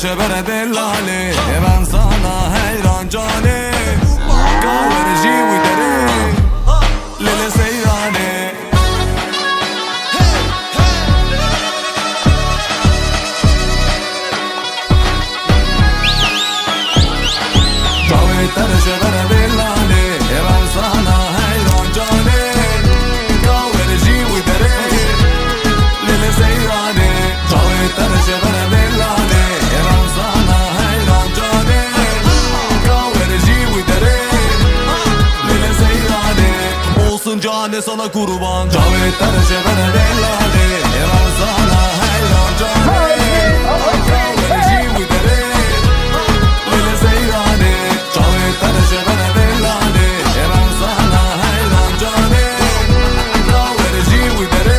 şebere dellale ben sana hayran cane kahveci uydere lele seyrane Kahveci şebere dellale ben sana hayran cane kahveci uydere lele seyrane Kahveci şebere dellale ben sana hayran cane kahveci uydere lele seyrane Olsun cane sana kurban